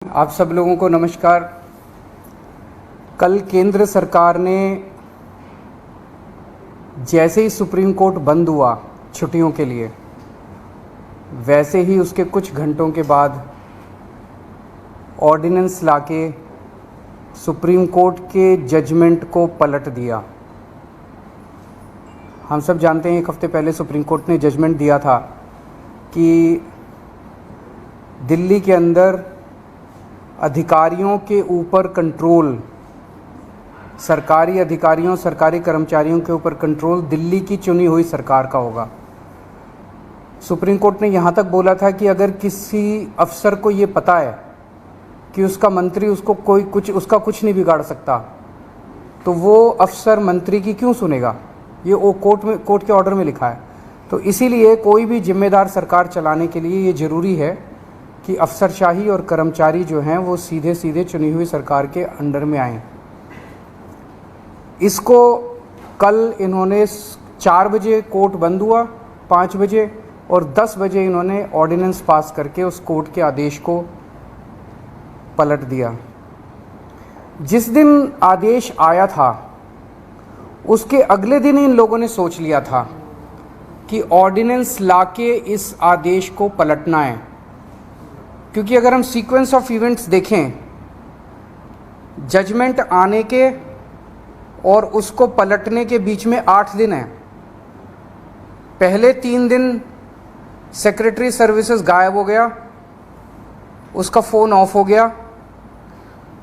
आप सब लोगों को नमस्कार। कल केंद्र सरकार ने जैसे ही सुप्रीम कोर्ट बंद हुआ छुट्टियों के लिए, वैसे ही उसके कुछ घंटों के बाद ऑर्डिनेंस लाके सुप्रीम कोर्ट के जजमेंट को पलट दिया। हम सब जानते हैं एक हफ्ते पहले सुप्रीम कोर्ट ने जजमेंट दिया था कि दिल्ली के अंदर अधिकारियों के ऊपर कंट्रोल, सरकारी अधिकारियों, सरकारी कर्मचारियों के ऊपर कंट्रोल दिल्ली की चुनी हुई सरकार का होगा। सुप्रीम कोर्ट ने यहाँ तक बोला था कि अगर किसी अफसर को ये पता है कि उसका मंत्री उसको उसका कुछ नहीं बिगाड़ सकता, तो वो अफसर मंत्री की क्यों सुनेगा। ये वो कोर्ट के ऑर्डर में लिखा है। तो इसीलिए कोई भी जिम्मेदार सरकार चलाने के लिए ये ज़रूरी है कि अफसरशाही और कर्मचारी जो हैं वो सीधे सीधे चुनी हुई सरकार के अंडर में आएं। इसको कल इन्होंने 4 बजे कोर्ट बंद हुआ, 5 बजे और 10 बजे इन्होंने ऑर्डिनेंस पास करके उस कोर्ट के आदेश को पलट दिया। जिस दिन आदेश आया था उसके अगले दिन इन लोगों ने सोच लिया था कि ऑर्डिनेंस लाके इस आदेश को पलटना है, क्योंकि अगर हम सीक्वेंस ऑफ इवेंट्स देखें, जजमेंट आने के और उसको पलटने के बीच में 8 दिन है। पहले 3 दिन सेक्रेटरी सर्विसेज गायब हो गया, उसका फ़ोन ऑफ हो गया।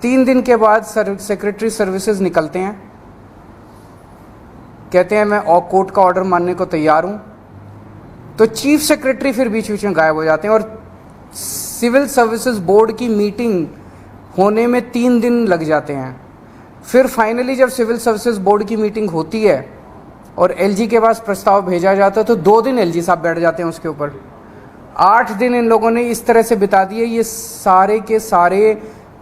3 दिन के बाद सेक्रेटरी सर्विसेज निकलते हैं, कहते हैं मैं कोर्ट का ऑर्डर मानने को तैयार हूं। तो चीफ सेक्रेटरी फिर बीच बीच में गायब हो जाते हैं और सिविल सर्विसेज बोर्ड की मीटिंग होने में 3 दिन लग जाते हैं। फिर फाइनली जब सिविल सर्विसेज बोर्ड की मीटिंग होती है और एलजी के पास प्रस्ताव भेजा जाता है तो 2 दिन एलजी साहब बैठ जाते हैं उसके ऊपर। 8 दिन इन लोगों ने इस तरह से बिता दिए। ये सारे के सारे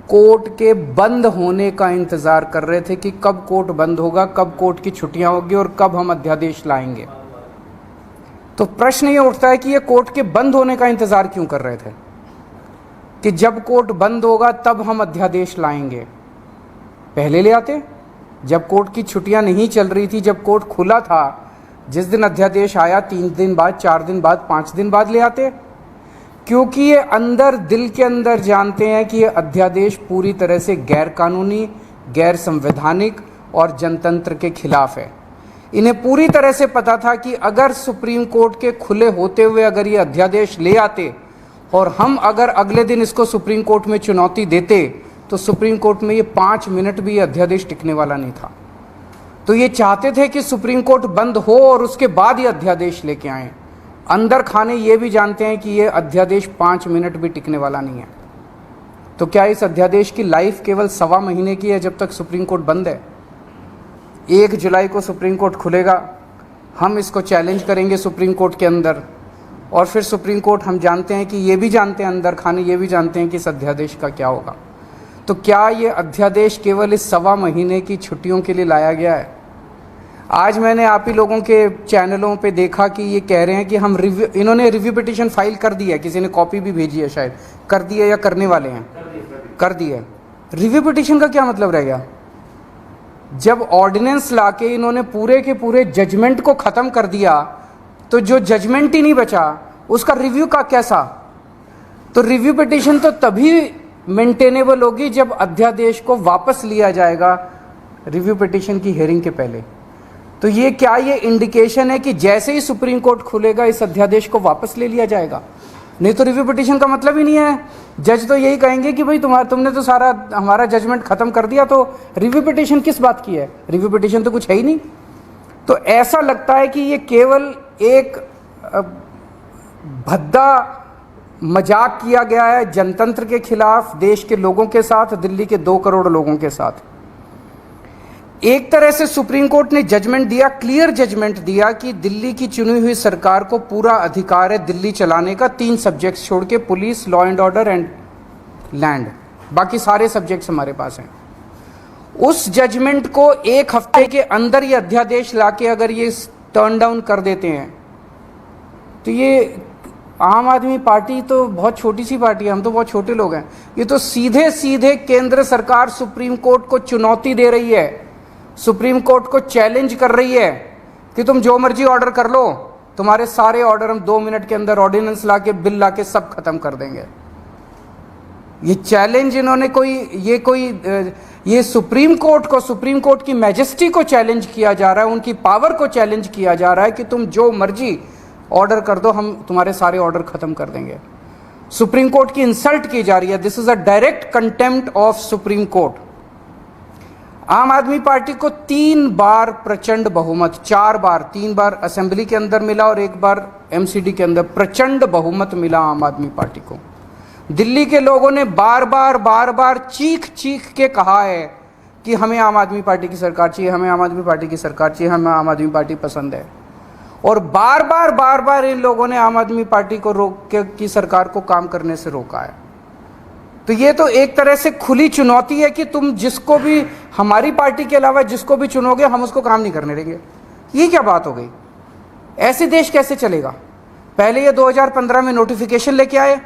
कोर्ट के बंद होने का इंतज़ार कर रहे थे कि कब कोर्ट बंद होगा, कब कोर्ट की छुट्टियां होगी और कब हम अध्यादेश लाएंगे। तो प्रश्न ये उठता है कि ये कोर्ट के बंद होने का इंतज़ार क्यों कर रहे थे कि जब कोर्ट बंद होगा तब हम अध्यादेश लाएंगे। पहले ले आते, जब कोर्ट की छुट्टियां नहीं चल रही थी, जब कोर्ट खुला था, जिस दिन अध्यादेश आया 3 दिन बाद, 4 दिन बाद, 5 दिन बाद ले आते। क्योंकि ये अंदर दिल के अंदर जानते हैं कि ये अध्यादेश पूरी तरह से गैर कानूनी, गैर संवैधानिक और जनतंत्र के खिलाफ है। इन्हें पूरी तरह से पता था कि अगर सुप्रीम कोर्ट के खुले होते हुए अगर ये अध्यादेश ले आते और हम अगर अगले दिन इसको सुप्रीम कोर्ट में चुनौती देते तो सुप्रीम कोर्ट में ये 5 मिनट भी ये अध्यादेश टिकने वाला नहीं था। तो ये चाहते थे कि सुप्रीम कोर्ट बंद हो और उसके बाद ये अध्यादेश लेके आए। अंदर खाने ये भी जानते हैं कि ये अध्यादेश 5 मिनट भी टिकने वाला नहीं है। तो क्या इस अध्यादेश की लाइफ केवल 1.25 महीने की है जब तक सुप्रीम कोर्ट बंद है? 1 जुलाई को सुप्रीम कोर्ट खुलेगा, हम इसको चैलेंज करेंगे सुप्रीम कोर्ट के अंदर और फिर सुप्रीम कोर्ट, हम जानते हैं कि ये भी जानते हैं, अंदर खाने ये भी जानते हैं कि इस अध्यादेश का क्या होगा। तो क्या ये अध्यादेश केवल इस 1.25 महीने की छुट्टियों के लिए लाया गया है? आज मैंने आप ही लोगों के चैनलों पे देखा कि ये कह रहे हैं कि हम इन्होंने रिव्यू पिटीशन फाइल कर दी है, किसी ने कॉपी भी भेजी है, शायद कर दी है या करने वाले हैं, कर दी है। रिव्यू पिटीशन का क्या मतलब रह गया? जब ऑर्डिनेंस लाके इन्होंने पूरे के पूरे जजमेंट को ख़त्म कर दिया तो जो जजमेंट ही नहीं बचा उसका रिव्यू का कैसा? तो रिव्यू पिटीशन तो तभी मेंटेनेबल होगी जब अध्यादेश को वापस लिया जाएगा रिव्यू पिटीशन की हियरिंग के पहले। तो ये क्या ये इंडिकेशन है कि जैसे ही सुप्रीम कोर्ट खुलेगा इस अध्यादेश को वापस ले लिया जाएगा? नहीं तो रिव्यू पिटीशन का मतलब ही नहीं है। जज तो यही कहेंगे कि भाई तुमने तो सारा हमारा जजमेंट खत्म कर दिया, तो रिव्यू पिटीशन किस बात की है? रिव्यू पिटीशन तो कुछ है ही नहीं। तो ऐसा लगता है कि ये केवल एक भद्दा मजाक किया गया है जनतंत्र के खिलाफ, देश के लोगों के साथ, दिल्ली के 2 करोड़ लोगों के साथ। एक तरह से सुप्रीम कोर्ट ने जजमेंट दिया, क्लियर जजमेंट दिया कि दिल्ली की चुनी हुई सरकार को पूरा अधिकार है दिल्ली चलाने का, 3 सब्जेक्ट्स छोड़ के, police, law and order and land, बाकी सारे सब्जेक्ट्स हमारे पास हैं। उस जजमेंट को 1 हफ्ते के अंदर ये अध्यादेश लाके अगर ये टर्न डाउन कर देते हैं तो ये आम आदमी पार्टी तो बहुत छोटी सी पार्टी है, हम तो बहुत छोटे लोग हैं। ये तो सीधे सीधे केंद्र सरकार सुप्रीम कोर्ट को चुनौती दे रही है, सुप्रीम कोर्ट को चैलेंज कर रही है कि तुम जो मर्जी ऑर्डर कर लो, तुम्हारे सारे ऑर्डर हम 2 मिनट के अंदर ऑर्डिनेंस लाके बिल लाके सब खत्म कर देंगे। ये चैलेंज इन्होंने ये सुप्रीम कोर्ट को, सुप्रीम कोर्ट की मैजेस्टी को चैलेंज किया जा रहा है, उनकी पावर को चैलेंज किया जा रहा है कि तुम जो मर्जी ऑर्डर कर दो, हम तुम्हारे सारे ऑर्डर खत्म कर देंगे। सुप्रीम कोर्ट की इंसल्ट की जा रही है। This is a direct contempt of supreme court. आम आदमी पार्टी को 3 बार प्रचंड बहुमत, 4 बार, 3 बार असेंबली के अंदर मिला और 1 बार एमसीडी के अंदर प्रचंड बहुमत मिला आम आदमी पार्टी को। दिल्ली के लोगों ने बार बार चीख चीख के कहा है कि हमें आम आदमी पार्टी की सरकार चाहिए, हमें आम आदमी पार्टी की सरकार चाहिए, हमें आम आदमी पार्टी पसंद है। और बार बार इन लोगों ने आम आदमी पार्टी को की सरकार को काम करने से रोका है। तो ये तो एक तरह से खुली चुनौती है कि तुम जिसको भी, हमारी पार्टी के अलावा जिसको भी चुनोगे, हम उसको काम नहीं करने देंगे। ये क्या बात हो गई? ऐसे देश कैसे चलेगा? पहले ये 2015 में नोटिफिकेशन लेके आए,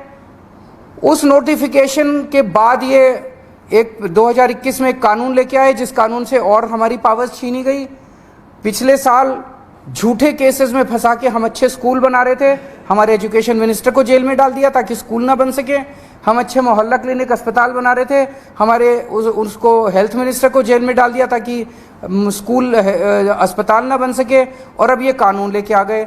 उस नोटिफिकेशन के बाद ये एक 2021 में एक कानून लेके आए, जिस कानून से और हमारी पावर्स छीनी गई। पिछले साल झूठे केसेस में फंसा के हम अच्छे स्कूल बना रहे थे, हमारे एजुकेशन मिनिस्टर को जेल में डाल दिया ताकि स्कूल ना बन सके। हम अच्छे मोहल्ला क्लिनिक अस्पताल बना रहे थे, हमारे उसको हेल्थ मिनिस्टर को जेल में डाल दिया ताकि स्कूल अस्पताल ना बन सके। और अब ये कानून लेके आ गए।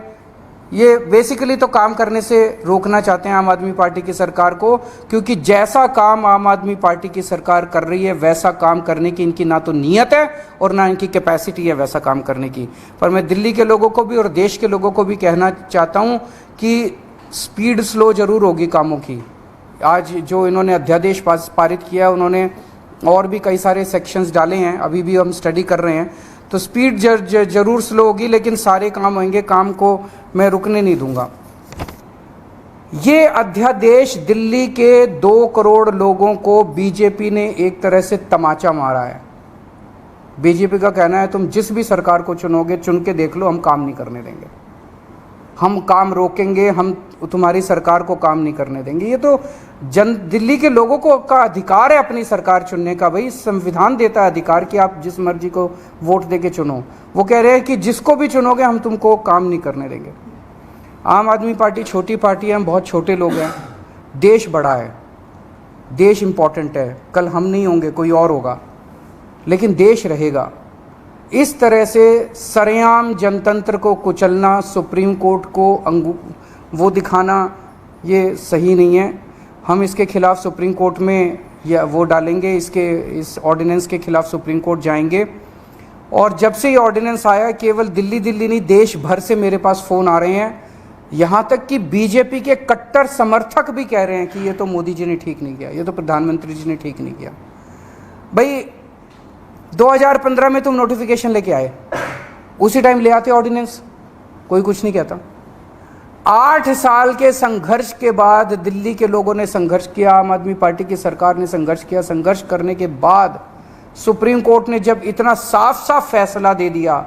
ये बेसिकली तो काम करने से रोकना चाहते हैं आम आदमी पार्टी की सरकार को, क्योंकि जैसा काम आम आदमी पार्टी की सरकार कर रही है वैसा काम करने की इनकी ना तो नीयत है और ना इनकी कैपेसिटी है वैसा काम करने की। पर मैं दिल्ली के लोगों को भी और देश के लोगों को भी कहना चाहता हूँ कि स्पीड स्लो जरूर होगी कामों की। आज जो इन्होंने अध्यादेश पारित किया है, उन्होंने और भी कई सारे सेक्शंस डाले हैं, अभी भी हम स्टडी कर रहे हैं, तो स्पीड जरूर स्लो होगी, लेकिन सारे काम होंगे। काम को मैं रुकने नहीं दूंगा। ये अध्यादेश दिल्ली के 2 करोड़ लोगों को बीजेपी ने एक तरह से तमाचा मारा है। बीजेपी का कहना है तुम जिस भी सरकार को चुनोगे, चुन के देख लो, हम काम नहीं करने देंगे, हम काम रोकेंगे, हम तुम्हारी सरकार को काम नहीं करने देंगे। ये तो दिल्ली के लोगों को का अधिकार है अपनी सरकार चुनने का। भाई संविधान देता है अधिकार कि आप जिस मर्जी को वोट देके चुनो। वो कह रहे हैं कि जिसको भी चुनोगे हम तुमको काम नहीं करने देंगे। आम आदमी पार्टी छोटी पार्टी है, हम बहुत छोटे लोग हैं। देश बड़ा है, देश इम्पोर्टेंट है। कल हम नहीं होंगे, कोई और होगा, लेकिन देश रहेगा। इस तरह से सरेआम जनतंत्र को कुचलना, सुप्रीम कोर्ट को वो दिखाना, ये सही नहीं है। हम इसके खिलाफ सुप्रीम कोर्ट में या वो डालेंगे, इस ऑर्डिनेंस के खिलाफ सुप्रीम कोर्ट जाएंगे। और जब से ये ऑर्डिनेंस आया, केवल दिल्ली नहीं देश भर से मेरे पास फ़ोन आ रहे हैं, यहाँ तक कि बीजेपी के कट्टर समर्थक भी कह रहे हैं कि ये तो मोदी जी ने ठीक नहीं किया, ये तो प्रधानमंत्री जी ने ठीक नहीं किया। भाई 2015 में तुम नोटिफिकेशन लेके आए, उसी टाइम ले आते ऑर्डिनेंस, कोई कुछ नहीं कहता। 8 साल के संघर्ष के बाद दिल्ली के लोगों ने संघर्ष किया, आम आदमी पार्टी की सरकार ने संघर्ष किया। संघर्ष करने के बाद सुप्रीम कोर्ट ने जब इतना साफ साफ फैसला दे दिया,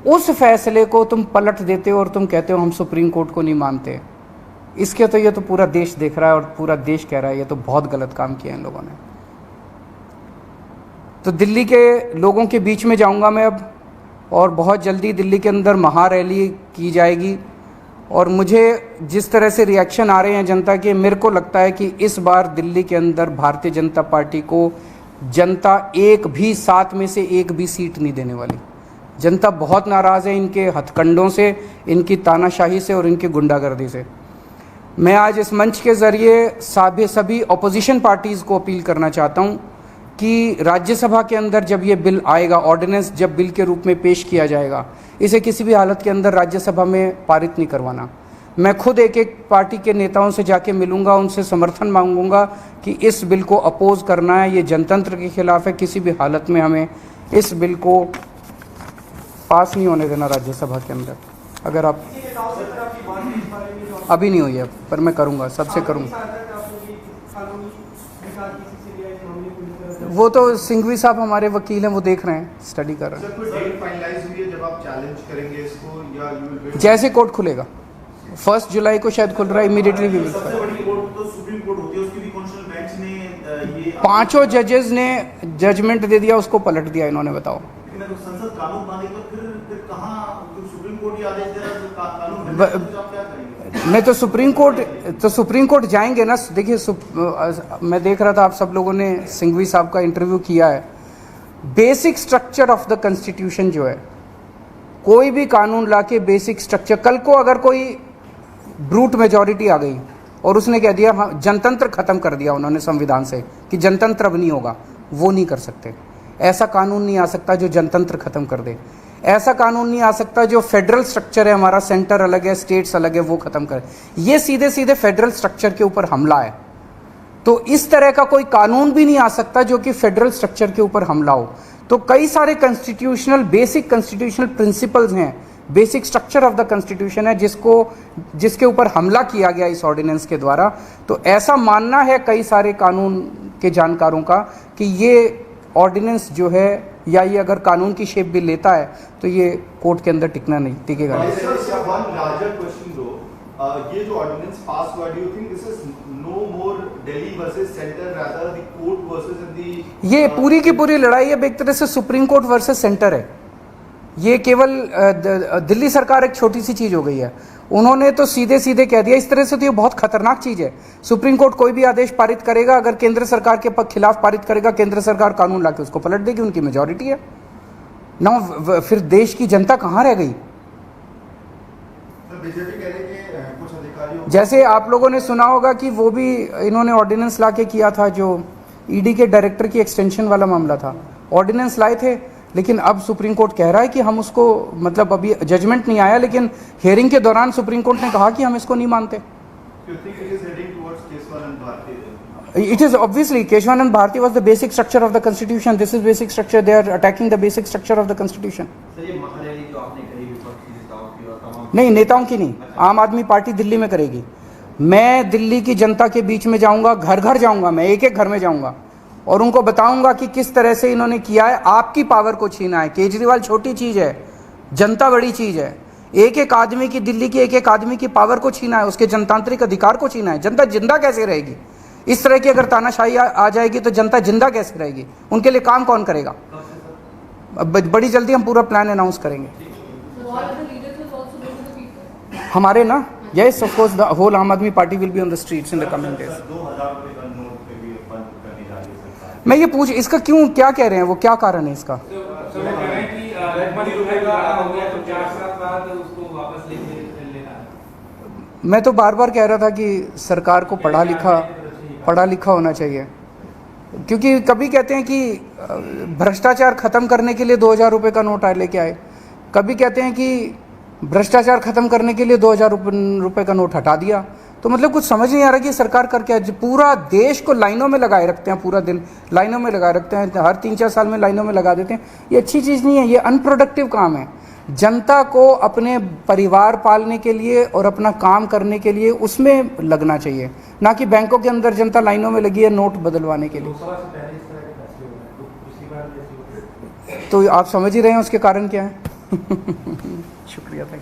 उस फैसले को तुम पलट देते हो और तुम कहते हो हम सुप्रीम कोर्ट को नहीं मानते। इसके तो ये तो पूरा देश देख रहा है और पूरा देश कह रहा है ये तो बहुत गलत काम किया इन लोगों ने। तो दिल्ली के लोगों के बीच में जाऊंगा मैं अब, और बहुत जल्दी दिल्ली के अंदर महारैली की जाएगी। और मुझे जिस तरह से रिएक्शन आ रहे हैं जनता के, मेरे को लगता है कि इस बार दिल्ली के अंदर भारतीय जनता पार्टी को जनता 7 में से 1 भी सीट नहीं देने वाली। जनता बहुत नाराज़ है इनके हथकंडों से, इनकी तानाशाही से और इनकी गुंडागर्दी से। मैं आज इस मंच के ज़रिए सभी अपोजिशन पार्टीज़ को अपील करना चाहता हूँ कि राज्यसभा के अंदर जब ये बिल आएगा, ऑर्डिनेंस जब बिल के रूप में पेश किया जाएगा, इसे किसी भी हालत के अंदर राज्यसभा में पारित नहीं करवाना। मैं खुद एक पार्टी के नेताओं से जाके मिलूंगा, उनसे समर्थन मांगूंगा कि इस बिल को अपोज करना है, ये जनतंत्र के खिलाफ है। किसी भी हालत में हमें इस बिल को पास नहीं होने देना राज्यसभा के अंदर। अगर आप अभी नहीं हुई है, पर मैं करूंगा, सबसे करूंगा। वो तो सिंघवी साहब हमारे वकील हैं, वो देख रहे हैं, स्टडी कर रहे हैं। सर, कोई डेट फाइनलाइज हुई है जब आप चैलेंज करेंगे इसको, या यू विल वेट? जैसे कोर्ट खुलेगा। 1 जुलाई को शायद खुल रहा है, इमीडिएटली भी सबसे बड़ी कोर्ट तो सुप्रीम कोर्ट होती है, उसकी भी कॉन्स्टिट्यूशनल बेंच ने ये 5 जजेस ने जजमेंट दे दिया, उसको पलट दिया इन्होंने। बताओ, लेकिन अगर संसद कानून बने तो फिर कहाँ सुप्रीम कोर्ट ही आदेश दे रहा है कानून बनने का, तो आप क्या करेंगे? नहीं तो सुप्रीम कोर्ट जाएंगे ना। देखिए, मैं देख रहा था आप सब लोगों ने सिंघवी साहब का इंटरव्यू किया है। Basic structure of the constitution जो है, कोई भी कानून लाके बेसिक स्ट्रक्चर, कल को अगर कोई ब्रूट मेजॉरिटी आ गई और उसने कह दिया हाँ जनतंत्र खत्म कर दिया उन्होंने संविधान से कि जनतंत्र अब नहीं होगा, वो नहीं कर सकते। ऐसा कानून नहीं आ सकता जो जनतंत्र खत्म कर दे। ऐसा कानून नहीं आ सकता जो फेडरल स्ट्रक्चर है, हमारा सेंटर अलग है, स्टेट्स अलग है, वो खत्म करे। ये सीधे सीधे फेडरल स्ट्रक्चर के ऊपर हमला है। तो इस तरह का कोई कानून भी नहीं आ सकता जो कि फेडरल स्ट्रक्चर के ऊपर हमला हो। तो कई सारे बेसिक कॉन्स्टिट्यूशनल प्रिंसिपल्स हैं, basic structure of the constitution है जिसके ऊपर हमला किया गया इस ऑर्डिनेंस के द्वारा। तो ऐसा मानना है कई सारे कानून के जानकारों का कि ये ऑर्डिनेंस जो है, या ये अगर कानून की शेप भी लेता है तो ये कोर्ट के अंदर टिकेगा नहीं। ये जो ऑर्डिनेंस पास हुआ, do you think this is no more Delhi versus centre, rather the court versus the, ये पूरी की पूरी लड़ाई अब एक तरह से सुप्रीम कोर्ट वर्सेस सेंटर है। ये केवल दिल्ली सरकार एक छोटी सी चीज हो गई है। उन्होंने तो सीधे सीधे कह दिया। इस तरह से तो ये बहुत खतरनाक चीज है। सुप्रीम कोर्ट कोई भी आदेश पारित करेगा, अगर केंद्र सरकार के खिलाफ पारित करेगा, केंद्र सरकार कानून लाके उसको पलट देगी, उनकी मेजॉरिटी है ना। फिर देश की जनता कहाँ रह गई? बीजेपी कह रही है कि कुछ अधिकारियों, जैसे आप लोगों ने सुना होगा कि वो भी इन्होंने ऑर्डिनेंस लाके किया था, जो ईडी के डायरेक्टर की एक्सटेंशन वाला मामला था। ऑर्डिनेंस लाए थे, लेकिन अब सुप्रीम कोर्ट कह रहा है कि हम उसको, मतलब अभी जजमेंट नहीं आया, लेकिन हियरिंग के दौरान सुप्रीम कोर्ट ने कहा कि हम इसको नहीं मानते। It is obviously Keshwanand Bharti was the basic structure of the constitution. This is basic structure. They are attacking the basic structure of the constitution. Sir, ये महारैली जो आपने करी विपक्ष की नेताओं की और तमाम, नहीं, नेताओं की नहीं, आम आदमी पार्टी दिल्ली में करेगी। मैं दिल्ली की जनता के बीच में जाऊंगा, घर घर जाऊंगा, मैं एक एक घर में जाऊंगा और उनको बताऊंगा कि किस तरह से इन्होंने किया है। आपकी पावर को छीना है। केजरीवाल छोटी चीज है, जनता बड़ी चीज है। एक एक आदमी की, दिल्ली के एक एक आदमी की पावर को छीना है, उसके जनतांत्रिक अधिकार को छीना है। जनता जिंदा कैसे रहेगी? इस तरह की अगर तानाशाही आ जाएगी तो जनता जिंदा कैसे रहेगी? उनके लिए काम कौन करेगा? बड़ी जल्दी हम पूरा प्लान अनाउंस करेंगे। हमारे ना, yes of course the whole Aam Aadmi Party will be on the streets in the coming days. 2000 रुपए का नोट पे भी बंद करने जा रही है सरकार। मैं ये पूछ, इसका क्यों, क्या कह रहे हैं वो, क्या कारण है इसका? मैं तो बार बार कह रहा था कि सरकार को पढ़ा लिखा होना चाहिए। क्योंकि कभी कहते हैं कि भ्रष्टाचार खत्म करने के लिए 2000 रुपये का नोट लेके आए, कभी कहते हैं कि भ्रष्टाचार खत्म करने के लिए 2000 रुपये का नोट हटा दिया। तो मतलब कुछ समझ नहीं आ रहा कि सरकार कर क्या। पूरा देश को लाइनों में लगाए रखते हैं, पूरा दिन लाइनों में लगाए रखते हैं, हर 3-4 साल में लाइनों में लगा देते हैं। ये अच्छी चीज़ नहीं है, ये अनप्रोडक्टिव काम है। जनता को अपने परिवार पालने के लिए और अपना काम करने के लिए उसमें लगना चाहिए, ना कि बैंकों के अंदर जनता लाइनों में लगी है नोट बदलवाने के लिए। तो आप समझ ही रहे हैं उसके कारण क्या है। शुक्रिया, थैंक यू।